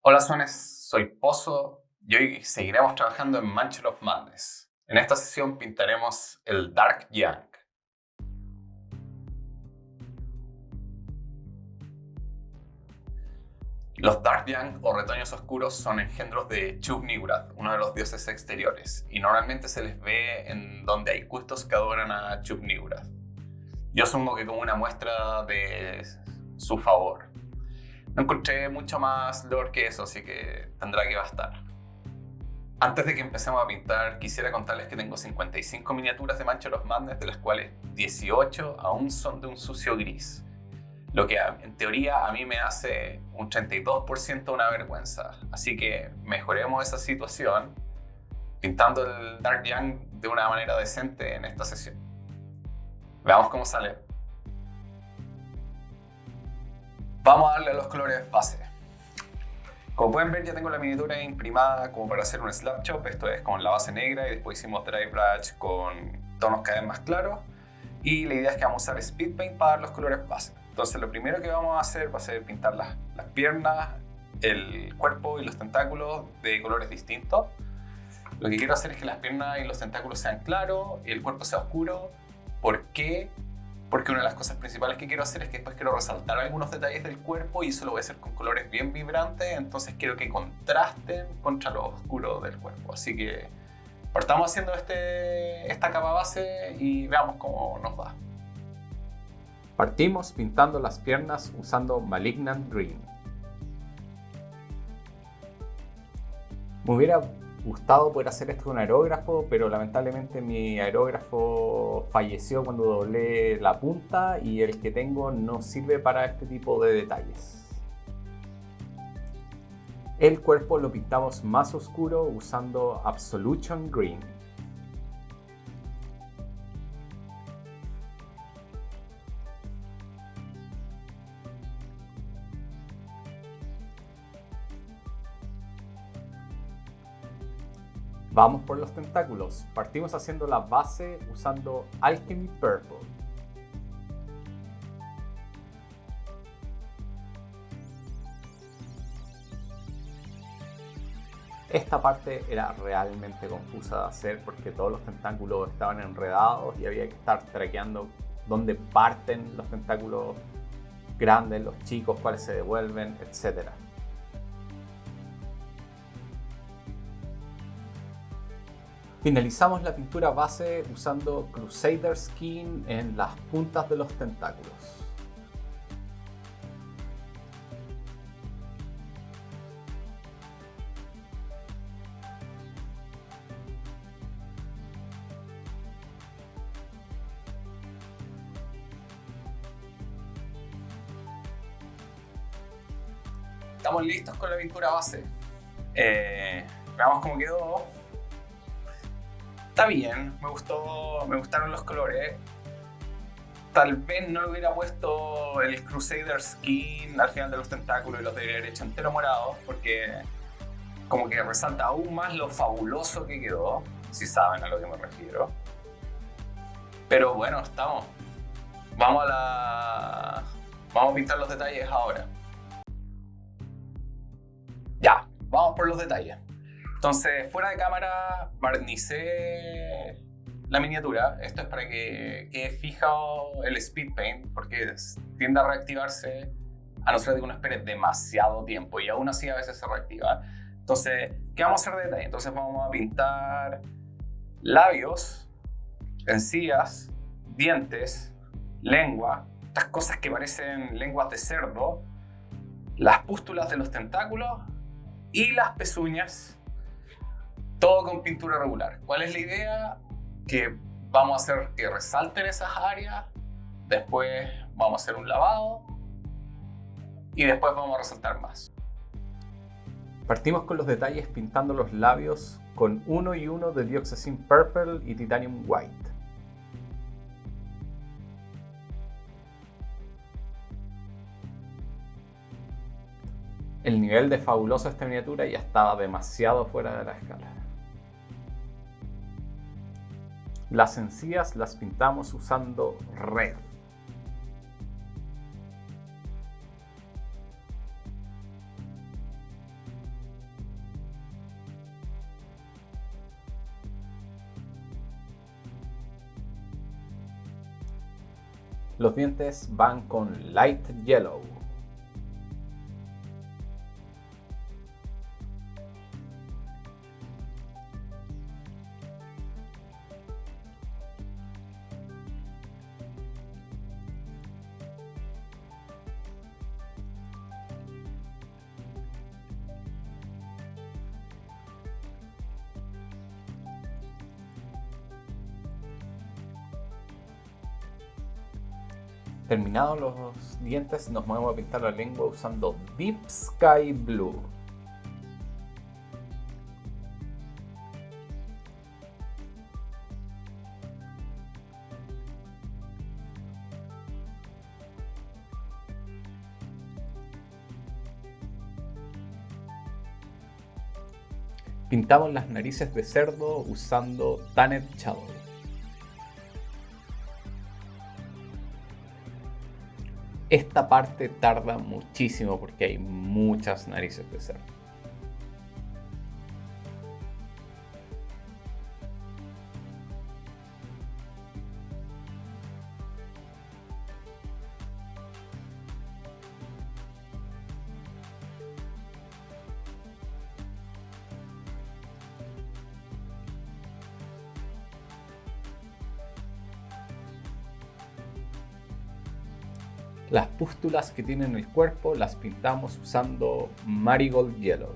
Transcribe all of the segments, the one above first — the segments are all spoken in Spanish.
Hola Sones, soy Pozo y hoy seguiremos trabajando en Mantle of Madness. En esta sesión pintaremos el Dark Young. Los Dark Young o retoños oscuros son engendros de Chub-Niggurath, uno de los dioses exteriores, y normalmente se les ve en donde hay cultos que adoran a Chub-Niggurath. Yo asumo que como una muestra de su favor. No encontré mucho más lore que eso, así que tendrá que bastar. Antes de que empecemos a pintar, quisiera contarles que tengo 55 miniaturas de Mantle of Madness, de las cuales 18 aún son de un sucio gris. Lo que en teoría a mí me hace un 32% una vergüenza. Así que mejoremos esa situación pintando el Dark Young de una manera decente en esta sesión. Veamos cómo sale. Vamos a darle a los colores base. Como pueden ver, ya tengo la miniatura imprimada como para hacer un slab chop. Esto es con la base negra y después hicimos dry brush con tonos cada vez más claros. Y la idea es que vamos a usar speed paint para dar los colores base. Entonces lo primero que vamos a hacer va a ser pintar las piernas, el cuerpo y los tentáculos de colores distintos. Lo que quiero hacer es que las piernas y los tentáculos sean claros y el cuerpo sea oscuro. ¿Por qué? Porque una de las cosas principales que quiero hacer es que después quiero resaltar algunos detalles del cuerpo y eso lo voy a hacer con colores bien vibrantes, entonces quiero que contrasten contra lo oscuro del cuerpo. Así que partamos haciendo esta capa base y veamos cómo nos va. Partimos pintando las piernas usando Malignant Green. Me hubiera gustado poder hacer esto con aerógrafo, pero lamentablemente mi aerógrafo falleció cuando doblé la punta y el que tengo no sirve para este tipo de detalles. El cuerpo lo pintamos más oscuro usando Absolution Green. Vamos por los tentáculos. Partimos haciendo la base usando Alchemy Purple. Esta parte era realmente confusa de hacer porque todos los tentáculos estaban enredados y había que estar traqueando dónde parten los tentáculos grandes, los chicos, cuáles se devuelven, etc. Finalizamos la pintura base usando Crusader Skin en las puntas de los tentáculos. Estamos listos con la pintura base. Veamos cómo quedó. Está bien, me gustaron los colores. Tal vez no le hubiera puesto el Crusader Skin al final de los tentáculos y los debería haber hecho entero morado, porque como que resalta aún más lo fabuloso que quedó, si saben a lo que me refiero. Pero bueno, estamos. Vamos a pintar los detalles ahora. Ya, vamos por los detalles. Entonces, fuera de cámara, barnicé la miniatura. Esto es para que quede fijado el speed paint, porque tiende a reactivarse a no ser de que uno espere demasiado tiempo, y aún así a veces se reactiva. Entonces, ¿qué vamos a hacer de detalle? Entonces vamos a pintar labios, encías, dientes, lengua, estas cosas que parecen lenguas de cerdo, las pústulas de los tentáculos y las pezuñas. Todo con pintura regular. ¿Cuál es la idea? Que vamos a hacer que resalten esas áreas, después vamos a hacer un lavado y después vamos a resaltar más. Partimos con los detalles pintando los labios con 1 y 1 de Dioxazine Purple y Titanium White. El nivel de fabuloso de esta miniatura ya estaba demasiado fuera de la escala. Las encías las pintamos usando red. Los dientes van con Light Yellow. Terminados los dientes, nos movemos a pintar la lengua usando Deep Sky Blue. Pintamos las narices de cerdo usando Tanned Shadow. Esta parte tarda muchísimo porque hay muchas narices de cerdo. Las pústulas que tienen el cuerpo las pintamos usando Marigold Yellow.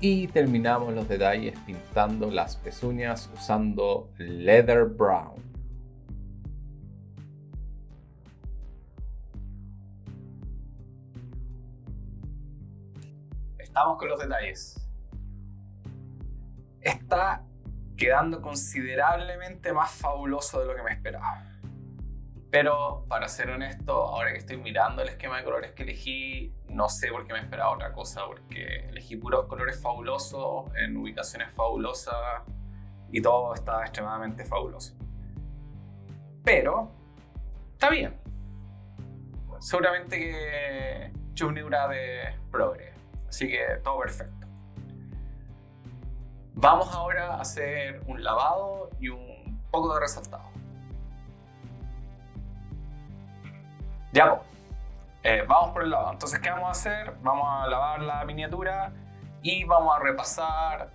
Y terminamos los detalles pintando las pezuñas usando Leather Brown. Estamos con los detalles. Está quedando considerablemente más fabuloso de lo que me esperaba. Pero, para ser honesto, ahora que estoy mirando el esquema de colores que elegí, no sé por qué me esperaba otra cosa, porque elegí puros colores fabulosos, en ubicaciones fabulosas, y todo está extremadamente fabuloso. Pero, está bien. Seguramente que chunibra de progre, así que todo perfecto. Vamos ahora a hacer un lavado y un poco de resaltado. Ya, vamos por el lavado. Entonces, ¿qué vamos a hacer? Vamos a lavar la miniatura y vamos a repasar,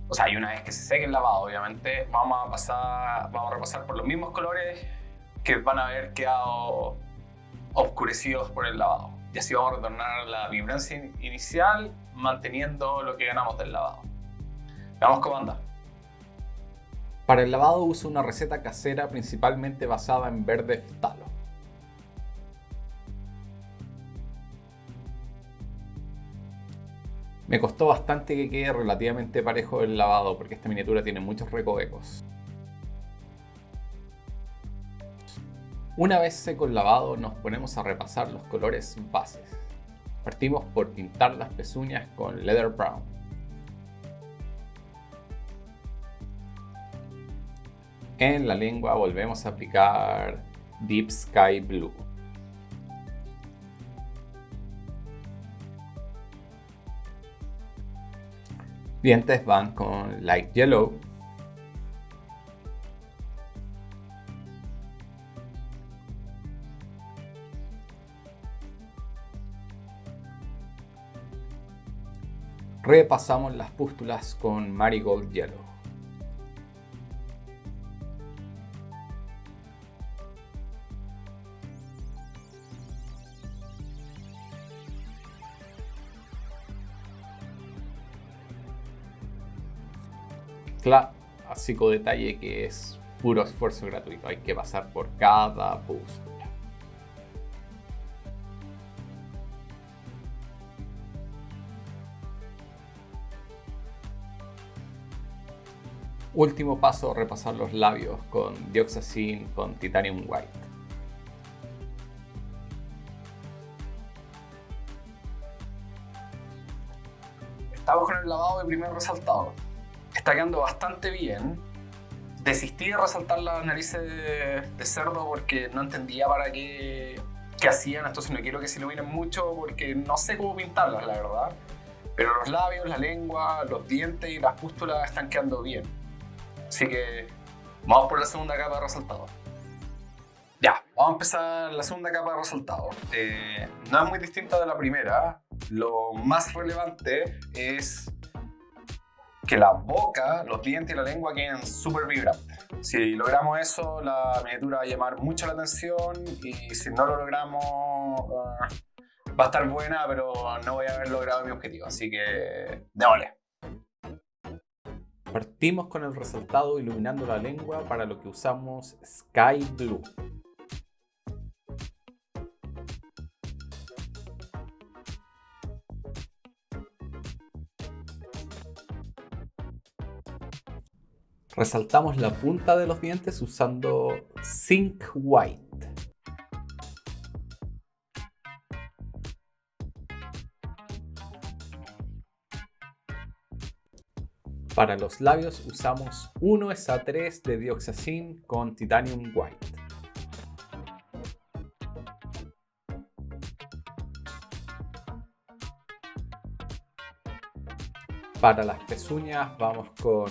o sea, y una vez que se seque el lavado, obviamente, vamos a repasar por los mismos colores que van a haber quedado oscurecidos por el lavado. Y así vamos a retornar la vibrancia inicial, manteniendo lo que ganamos del lavado. Veamos cómo anda. Para el lavado uso una receta casera principalmente basada en verde ftalo. Me costó bastante que quede relativamente parejo el lavado porque esta miniatura tiene muchos recovecos. Una vez seco el lavado, nos ponemos a repasar los colores bases. Partimos por pintar las pezuñas con Leather Brown. En la lengua volvemos a aplicar Deep Sky Blue. Dientes van con Light Yellow. Repasamos las pústulas con Marigold Yellow. Clásico detalle que es puro esfuerzo gratuito, hay que pasar por cada pústula. Último paso, repasar los labios con Dioxazine con Titanium White. el lavado de primer resaltado. Está quedando bastante bien. Desistí de resaltar las narices de cerdo porque no entendía para qué hacían, entonces no quiero que se iluminen mucho porque no sé cómo pintarlas, la verdad. Pero los labios, la lengua, los dientes y las pústulas están quedando bien. Así que vamos por la segunda capa de resaltado. Ya, vamos a empezar la segunda capa de resaltado. No es muy distinta de la primera. Lo más relevante es que la boca, los dientes y la lengua queden súper vibrantes. Si logramos eso, la miniatura va a llamar mucho la atención, y si no lo logramos, va a estar buena, pero no voy a haber logrado mi objetivo. Así que, démosle. Partimos con el resaltado iluminando la lengua, para lo que usamos Sky Blue. Resaltamos la punta de los dientes usando Zinc White. Para los labios usamos 1SA3 de Dioxazine con Titanium White. Para las pezuñas vamos con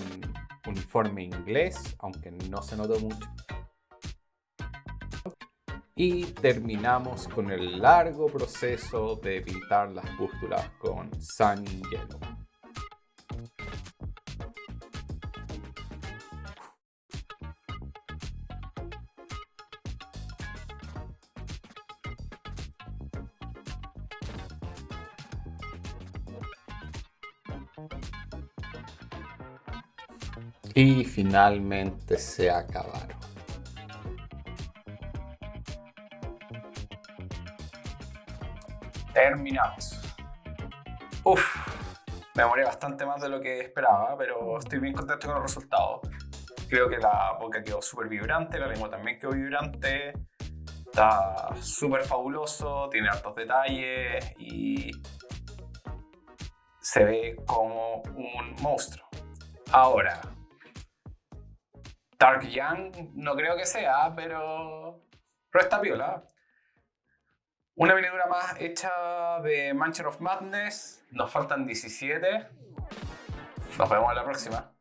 uniforme inglés, aunque no se notó mucho. Y terminamos con el largo proceso de pintar las pústulas con Sun Yellow. Y finalmente se acabaron. Terminamos. Me demoré bastante más de lo que esperaba, pero estoy bien contento con los resultados. Creo que la boca quedó súper vibrante, la lengua también quedó vibrante. Está súper fabuloso, tiene hartos detalles y se ve como un monstruo. Ahora, Dark Young no creo que sea, pero está piola. Una miniatura más hecha de Mansion of Madness. Nos faltan 17. Nos vemos en la próxima.